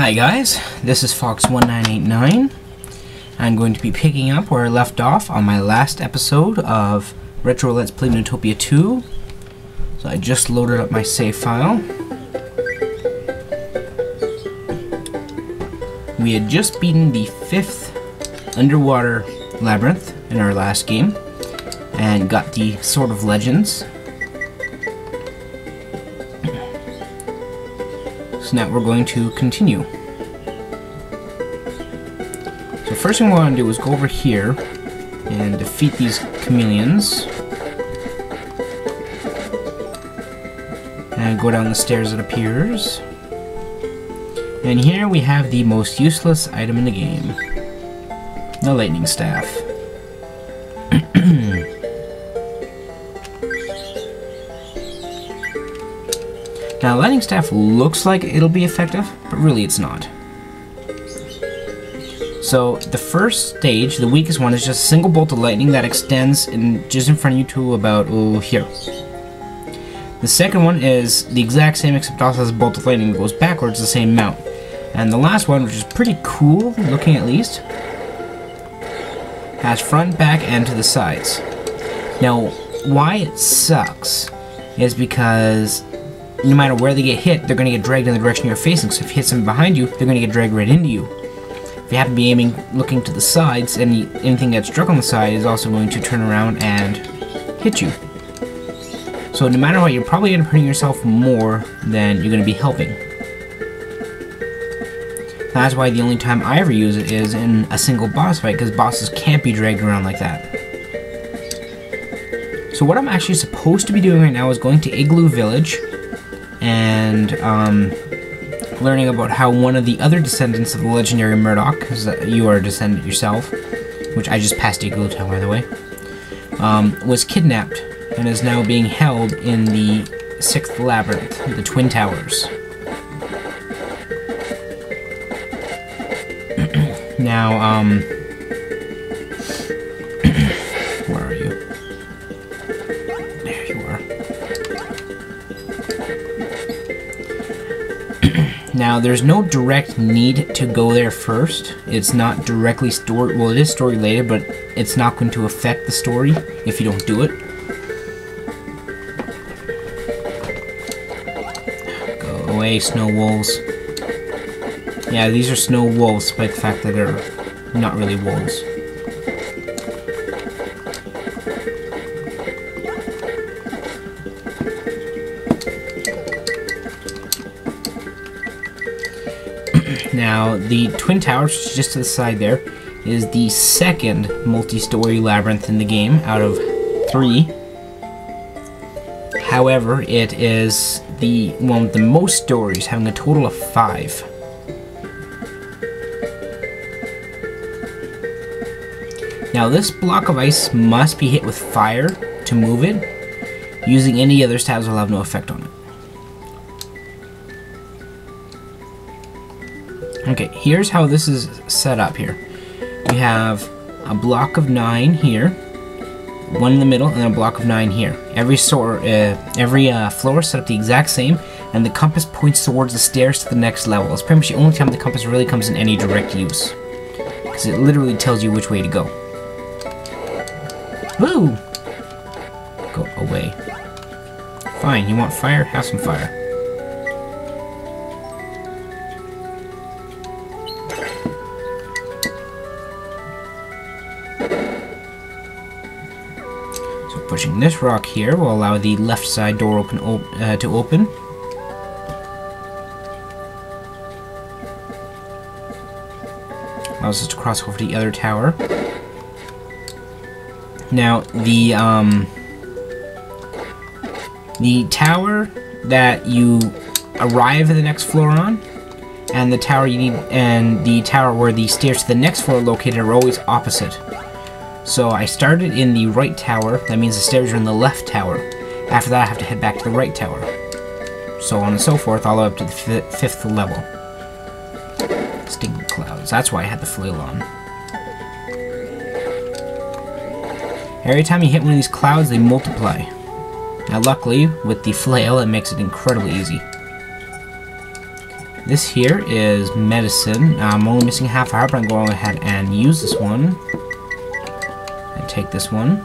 Hi guys, this is Fox1989. I'm going to be picking up where I left off on my last episode of Retro Let's Play Neutopia 2. So I just loaded up my save file. We had just beaten the 5th underwater labyrinth in our last game and got the Sword of Legends. So now we're going to continue. So first thing we want to do is go over here and defeat these chameleons. And go down the stairs it appears. And here we have the most useless item in the game. The lightning staff. Now, lightning staff looks like it'll be effective, but really it's not. So, the first stage, the weakest one, is just a single bolt of lightning that extends just in front of you to about, here. The second one is the exact same, except also has a bolt of lightning that goes backwards the same amount. And the last one, which is pretty cool, looking at least, has front, back, and to the sides. Now, why it sucks is because no matter where they get hit, they're going to get dragged in the direction you're facing. So if you hit something behind you, they're going to get dragged right into you. If you happen to be aiming, looking to the sides, anything that's struck on the side is also going to turn around and hit you. So no matter what, you're probably going to be hurting yourself more than you're going to be helping. That's why the only time I ever use it is in a single boss fight, because bosses can't be dragged around like that. So what I'm actually supposed to be doing right now is going to Igloo Village and learning about how one of the other descendants of the legendary Murdoch, because you are a descendant yourself, which I just passed Igloo Town, by the way, was kidnapped and is now being held in the 6th labyrinth, the Twin Towers. Now, where are you? There you are. Now, there's no direct need to go there first. It's not directly story, well, it is story related, but it's not going to affect the story if you don't do it. Go away, snow wolves. Yeah, these are snow wolves, despite the fact that they're not really wolves. Now, the Twin Towers, which is just to the side there, is the 2nd multi-story labyrinth in the game out of 3. However, it is the one with the most stories, having a total of 5. Now, this block of ice must be hit with fire to move it. Using any other stabs will have no effect on it. Okay, here's how this is set up here. We have a block of 9 here, one in the middle, and then a block of 9 here. Every floor is set up the exact same, and the compass points towards the stairs to the next level. It's pretty much the only time the compass really comes in any direct use, because it literally tells you which way to go. Woo! Go away. Fine, you want fire? Have some fire. So pushing this rock here will allow the left side door to open. Allows us to cross over to the other tower. Now, the tower that you arrive at the next floor on, and the tower you need, and the tower where the stairs to the next floor are located are always opposite. So I started in the right tower. That means the stairs are in the left tower. After that, I have to head back to the right tower. So on and so forth, all the way up to the 5th level. Stinging clouds. That's why I had the flail on. Every time you hit one of these clouds, they multiply. Now luckily, with the flail, it makes it incredibly easy. This here is medicine. I'm only missing half a heart, but I'm going to go ahead and use this one. And take this one.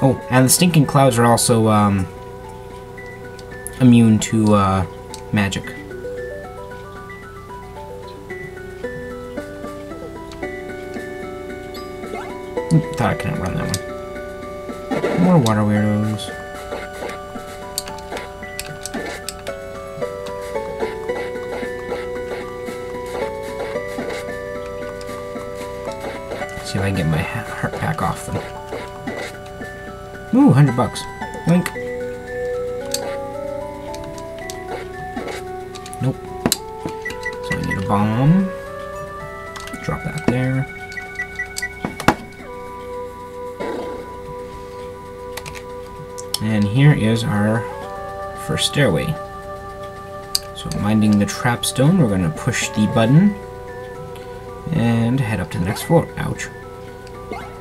Oh, and the stinking clouds are also immune to magic. Thought I couldn't run that one. More water weirdos. See if I can get my heart pack off them. Ooh, $100. Link. Nope. So I need a bomb. Drop that there. And here is our first stairway. So minding the trap stone, we're going to push the button and head up to the next floor. Ouch.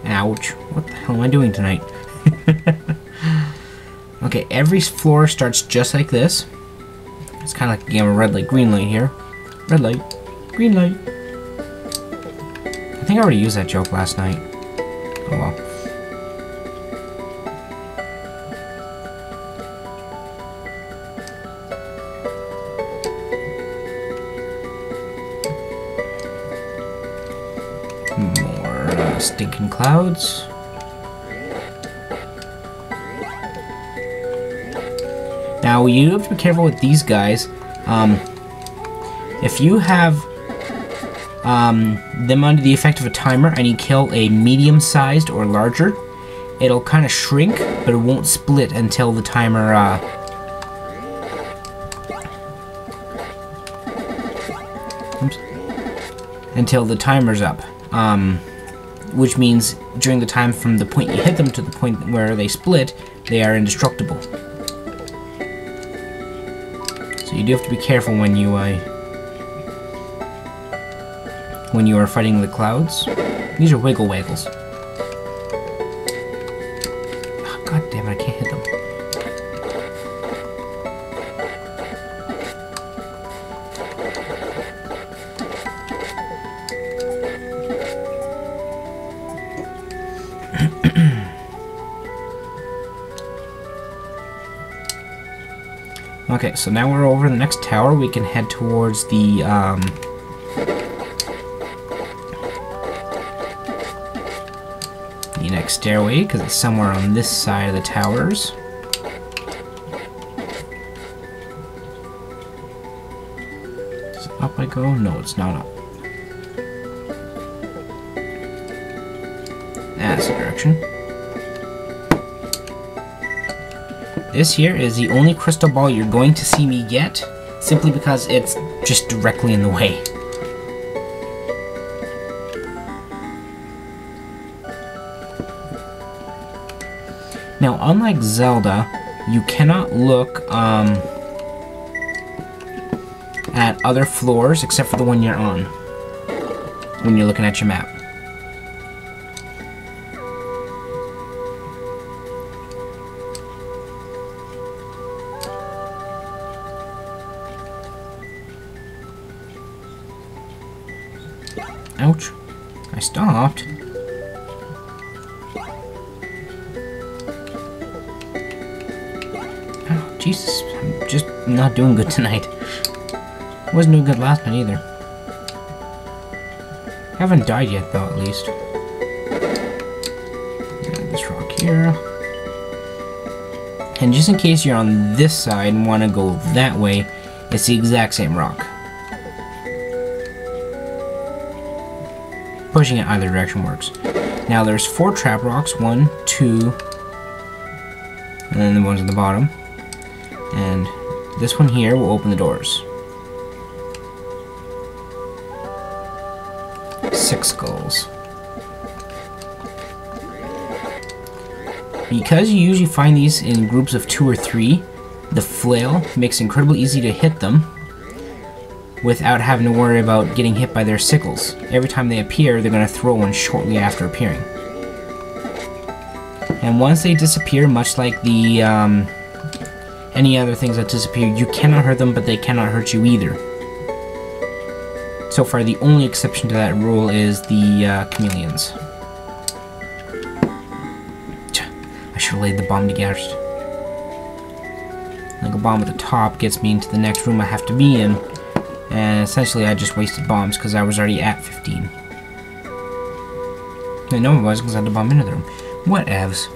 Ouch. What the hell am I doing tonight? Okay, every floor starts just like this. It's kind of like a game of red light, green light here. Red light, green light. I think I already used that joke last night. Oh well. More stinking clouds. Now you have to be careful with these guys. If you have them under the effect of a timer and you kill a medium-sized or larger, it'll kind of shrink, but it won't split until the timer until the timer's up. Which means during the time from the point you hit them to the point where they split, they are indestructible. So you do have to be careful when you are fighting the clouds. These are wiggle waggles. Oh, God damn it, I can't hit them. Okay, so now we're over the next tower. We can head towards the next stairway, because it's somewhere on this side of the towers. Is it up I go? No, it's not up. That's the direction. This here is the only crystal ball you're going to see me get, simply because it's just directly in the way. Now, unlike Zelda, you cannot look at other floors except for the one you're on when you're looking at your map. Ouch. I stopped. Oh, Jesus. I'm just not doing good tonight. Wasn't doing good last night either. Haven't died yet, though, at least. And this rock here. And just in case you're on this side and want to go that way, it's the exact same rock. Pushing it either direction works. Now there's 4 trap rocks, 1, 2, and then the ones at the bottom. And this one here will open the doors. 6 skulls. Because you usually find these in groups of 2 or 3, the flail makes it incredibly easy to hit them without having to worry about getting hit by their sickles. Every time they appear, they're going to throw one shortly after appearing. And once they disappear, much like the any other things that disappear, you cannot hurt them, but they cannot hurt you either. So far, the only exception to that rule is the chameleons. I should have laid the bomb together. Like a bomb at the top gets me into the next room I have to be in, and essentially I just wasted bombs because I was already at 15. No, it was because I had to bomb into the room. Whatevs.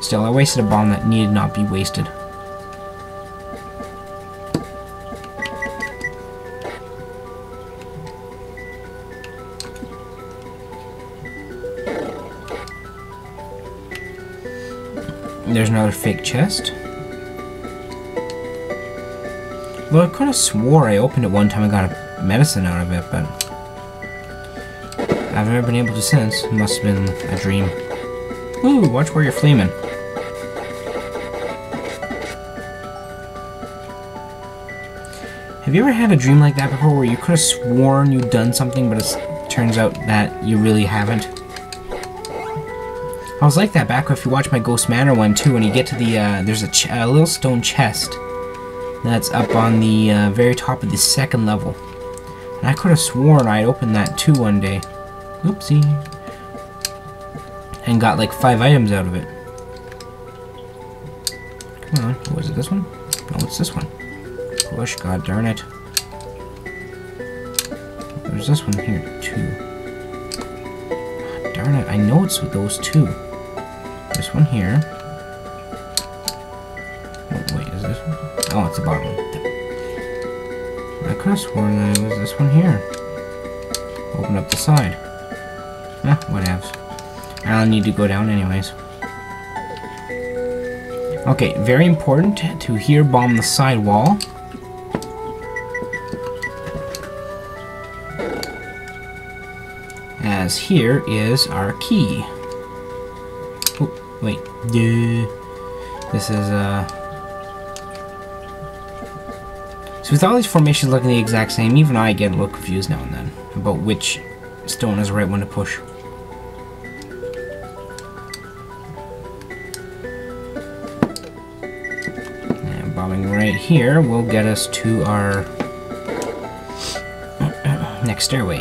Still, I wasted a bomb that needed not be wasted. There's another fake chest. Well, I could have swore I opened it one time and got a medicine out of it, but I've never been able to since. It must have been a dream. Ooh, watch where you're flaming. Have you ever had a dream like that before where you could have sworn you'd done something, but it turns out that you really haven't? I was like that back if you watch my Ghost Manor one too, when you get to the, there's a little stone chest that's up on the very top of the second level. And I could have sworn I'd opened that too one day. Oopsie. And got like 5 items out of it. Come on, was it this one? No, it's this one. Push, god darn it. There's this one here too. Darn it, I know it's with those two. This one here. Oh, wait, is this one? Oh, it's the bottom one. I could have sworn that it was this one here. Open up the side. Whatevs. I'll need to go down anyways. Okay, very important to here bomb the side wall. As here is our key. Oh, wait. This is, So with all these formations looking the exact same, even I get a little confused now and then about which stone is the right one to push. And bombing right here will get us to our next stairway.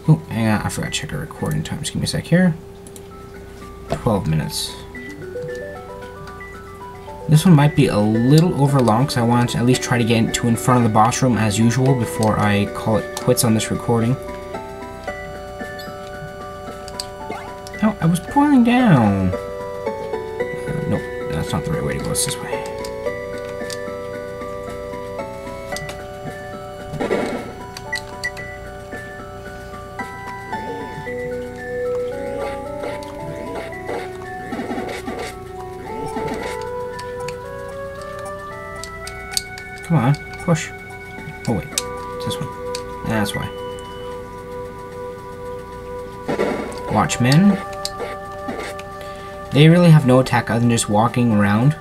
Oh, hang on, I forgot to check our recording time. Just give me a sec here. 12 minutes. This one might be a little over long because I want to at least try to get to in front of the boss room as usual before I call it quits on this recording. Oh, I was pouring down. Nope, that's not the right way to go. It's this way. Come on, push. Oh wait, it's this one. That's why. Watchmen. They really have no attack other than just walking around.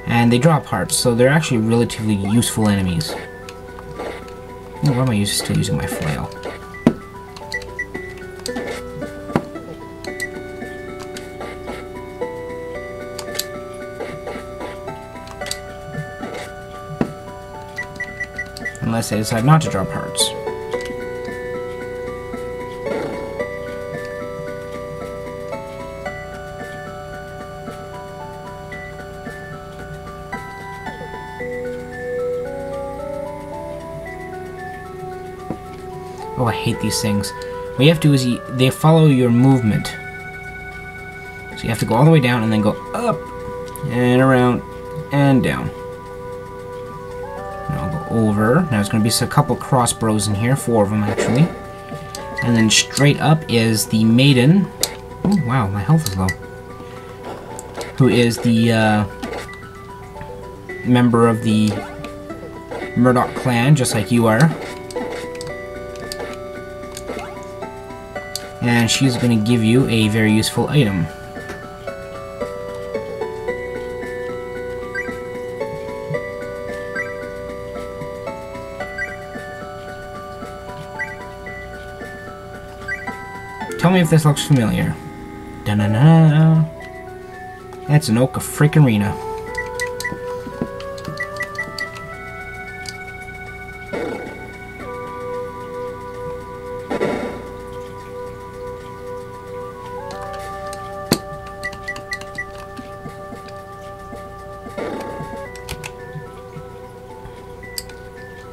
And they drop hearts, so they're actually relatively useful enemies. Oh, why am I still using my flail? Unless I decide not to drop hearts. Oh, I hate these things. What you have to do is they follow your movement. So you have to go all the way down and then go up and around and down. Over. Now there's going to be a couple crossbows in here, 4 of them actually. And then straight up is the maiden. Oh wow, my health is low. Who is the member of the Murdoch clan, just like you are. And she's going to give you a very useful item. Tell me if this looks familiar. Da-na-na. That's an Oka freaking arena.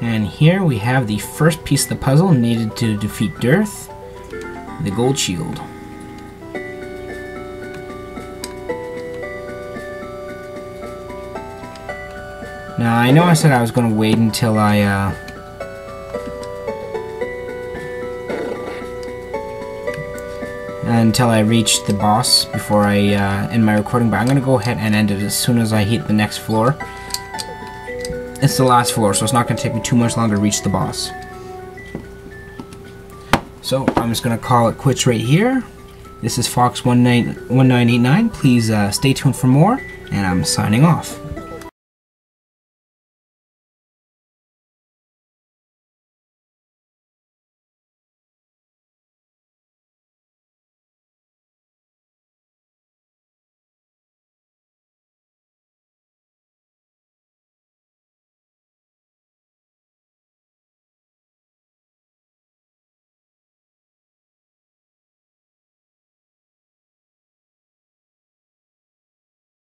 And here we have the first piece of the puzzle needed to defeat Dearth, the gold shield. Now I know I said I was going to wait until I reach the boss before I end my recording, but I'm going to go ahead and end it as soon as I hit the next floor. It's the last floor, so it's not going to take me too much longer to reach the boss. So I'm just going to call it quits right here. This is Fox1989. Please stay tuned for more, and I'm signing off.